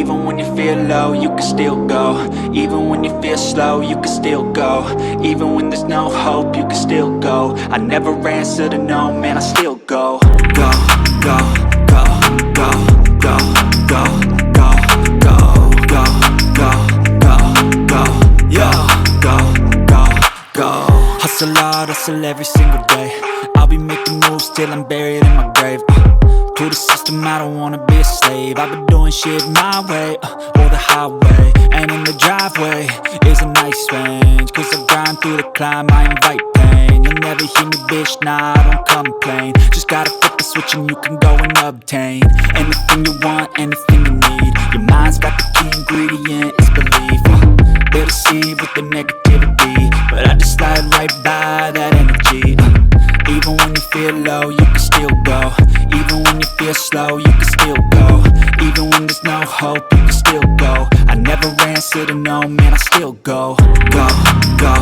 Even when you feel low, you can still go. Even when you feel slow, you can still go. Even when there's no hope, you can still go. I never answer to no, man, I still go. Go, go, go, go, go, go, go, go, go, go, go, go, yo, go, go, go. Hustle hard, hustle every single day. I'll be making moves till I'm buried in my grave. To the system, I don't wanna be a slave. I've been doing shit my way, or the highway. And in the driveway is a nice range. Cause I grind through the climb, I invite pain. You'll never hear me, bitch, nah, I don't complain. Just gotta flip the switch and you can go and obtain anything you want, anything you need. Your mind's got the key ingredient, it's belief. They'll deceive with the negativity, but I just slide right by that energy. Even when you feel low, you can still go. Even when you feel slow, you can still go. Even when there's no hope, you can still go. I never answer to no, man, I still go. Go, go,